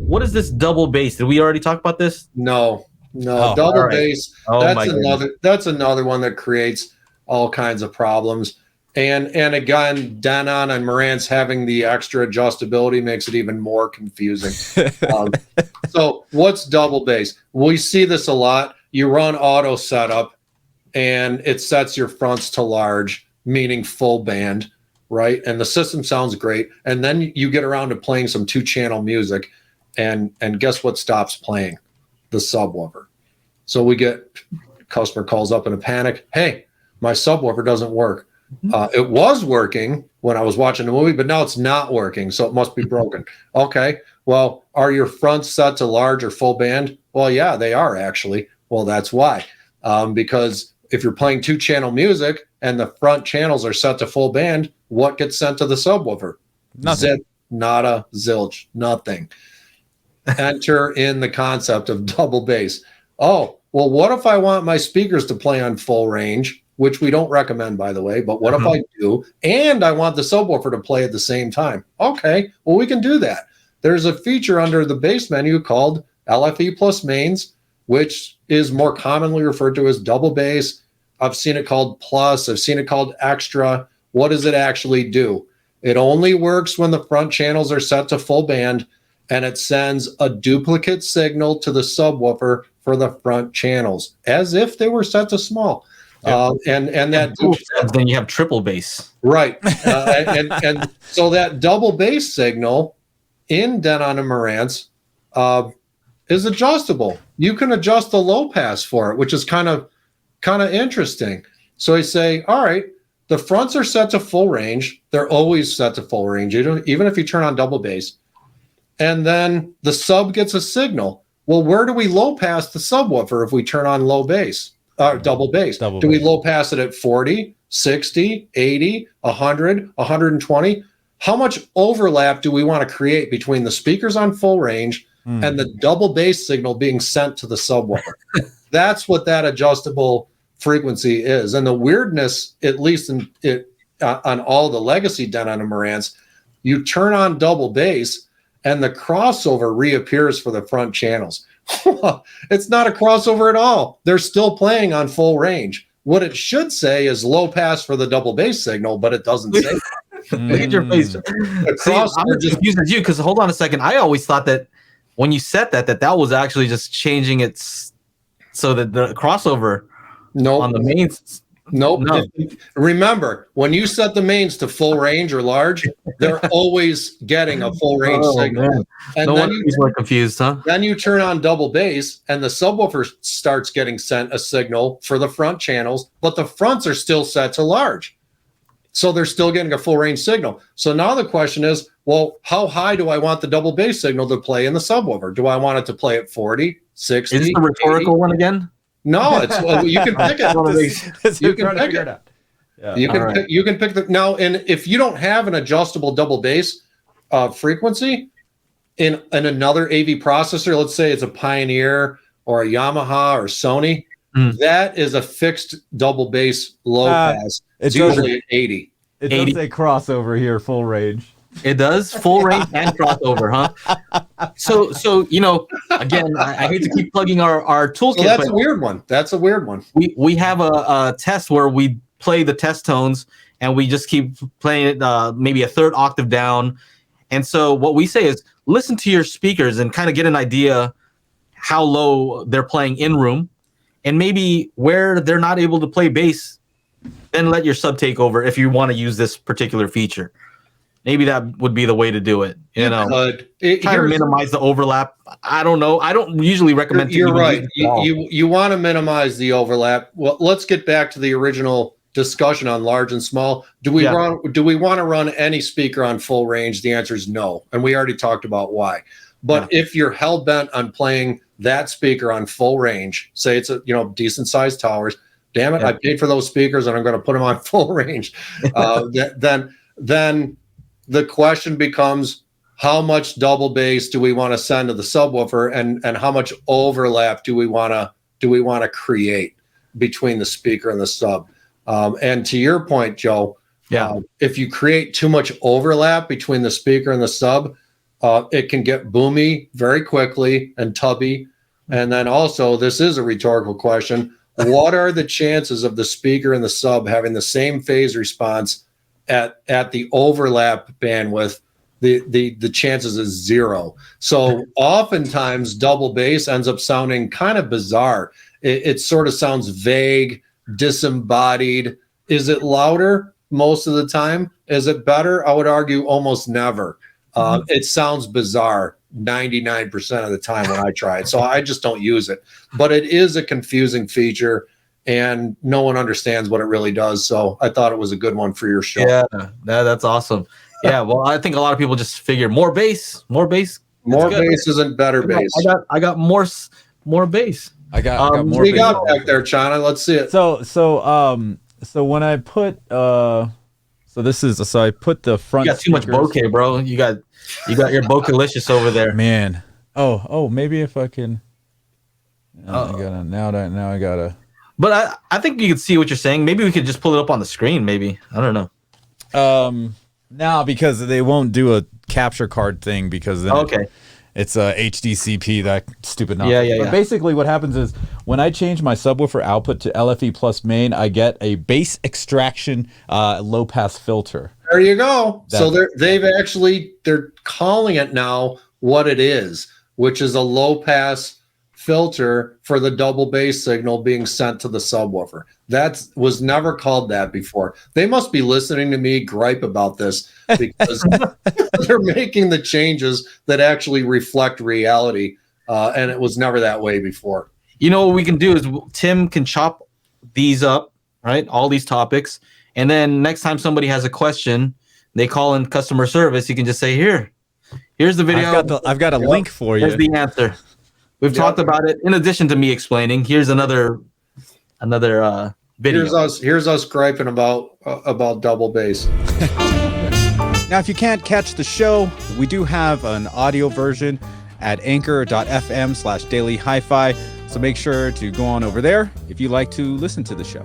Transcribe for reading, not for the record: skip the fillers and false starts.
what is this double bass? Did we already talk about this? No, double bass. Oh, That's another one that creates all kinds of problems. And again, Denon and Marantz having the extra adjustability makes it even more confusing. So what's double bass? We see this a lot. You run auto setup and it sets your fronts to large, meaning full band, right? And the system sounds great. And then you get around to playing some 2-channel music and guess what stops playing? The subwoofer. So we get customer calls up in a panic. Hey, my subwoofer doesn't work. It was working when I was watching the movie, but now it's not working. So it must be broken. Okay. Well, are your fronts set to large or full band? Well, yeah, they are actually. Well, that's why. Because if you're playing 2-channel music and the front channels are set to full band, what gets sent to the subwoofer? Nothing. Zip, nada, zilch, nothing. Enter in the concept of double bass. Oh, well, what if I want my speakers to play on full range, which we don't recommend, by the way, but what if I do, and I want the subwoofer to play at the same time? Okay, well, we can do that. There's a feature under the bass menu called LFE plus mains, which is more commonly referred to as double bass. I've seen it called plus. I've seen it called extra. What does it actually do? It only works when the front channels are set to full band, and it sends a duplicate signal to the subwoofer for the front channels, as if they were set to small. Yep. And that then you have triple bass, right? And so that double bass signal in Denon and Marantz is adjustable. You can adjust the low pass for it, which is kind of interesting. So I say, all right, the fronts are set to full range. They're always set to full range, even if you turn on double bass. And then the sub gets a signal. Well, where do we low pass the subwoofer if we turn on low bass? Double bass. Do we low pass it at 40, 60, 80, 100, 120? How much overlap do we want to create between the speakers on full range and the double bass signal being sent to the subwoofer? That's what that adjustable frequency is. And the weirdness, at least on all the legacy Denon and Marantz, you turn on double bass and the crossover reappears for the front channels. It's not a crossover at all. They're still playing on full range. What it should say is low pass for the double bass signal, but it doesn't say that. Look at your face. See, I'm as confused as you, because hold on a second. I always thought that when you set that was actually just changing it so that the crossover on the mains. Nope. No. Remember, when you set the mains to full range or large, they're always getting a full range signal. Man. And no then wonder you're confused, huh? Then you turn on double bass, and the subwoofer starts getting sent a signal for the front channels, but the fronts are still set to large. So they're still getting a full range signal. So now the question is, well, how high do I want the double bass signal to play in the subwoofer? Do I want it to play at 40, 60? Is this the rhetorical 80? one again? No, it's you can pick it. You can pick it. Yeah. You can pick the now. And if you don't have an adjustable double bass frequency in another AV processor, let's say it's a Pioneer or a Yamaha or Sony, that is a fixed double bass low pass. It's usually at 80. It does say crossover here, full range. It does full range and crossover, huh? So again, I hate to keep plugging our toolkit. So that's a weird one. That's a weird one. We have a test where we play the test tones and we just keep playing it maybe a third octave down. And so what we say is listen to your speakers and kind of get an idea how low they're playing in room, and maybe where they're not able to play bass, then let your sub take over if you want to use this particular feature. Maybe that would be the way to do it. Try to minimize the overlap. I don't know. I don't usually recommend. You're right. You want to minimize the overlap. Well, let's get back to the original discussion on large and small. Do we want to run any speaker on full range? The answer is no, and we already talked about why. But if you're hell bent on playing that speaker on full range, say it's a decent sized towers. Damn it, I paid for those speakers and I'm going to put them on full range. Then the question becomes, how much double bass do we want to send to the subwoofer, and how much overlap do we want to create between the speaker and the sub? And to your point, Joe, if you create too much overlap between the speaker and the sub, It can get boomy very quickly and tubby. And then also, this is a rhetorical question. What are the chances of the speaker and the sub having the same phase response at the overlap bandwidth? The chances is 0. So oftentimes double bass ends up sounding kind of bizarre. It sort of sounds vague, disembodied. Is it louder most of the time? Is it better? I would argue almost never. It sounds bizarre 99% of the time when I try it. So I just don't use it. But it is a confusing feature, and no one understands what it really does. So I thought it was a good one for your show. Yeah, that's awesome. Yeah, well, I think a lot of people just figure more bass. More bass isn't better bass. I got more bass. I got more. What do you got back there, Channa? Let's see it. So when I put I put the front. You got too much bokeh, bro. You got your bokeh-licious over there, man. Oh, maybe if I can. I gotta. But I think you can see what you're saying. Maybe we could just pull it up on the screen. Maybe, I don't know. No, because they won't do a capture card thing because then okay. It's a HDCP, that stupid nonsense. Yeah. But basically what happens is when I change my subwoofer output to LFE plus main, I get a bass extraction low pass filter. There you go. So they're calling it now what it is, which is a low pass filter for the double bass signal being sent to the subwoofer. That was never called that before. They must be listening to me gripe about this because they're making the changes that actually reflect reality, and it was never that way before. You know what we can do is Tim can chop these up, right? All these topics, and then next time somebody has a question, they call in customer service. You can just say, here's the video. I've got a link for you. Here's the answer. We've talked about it. In addition to me explaining, here's another video. Here's us griping about double bass. Now, if you can't catch the show, we do have an audio version at anchor.fm/Daily HiFi. So make sure to go on over there if you like to listen to the show.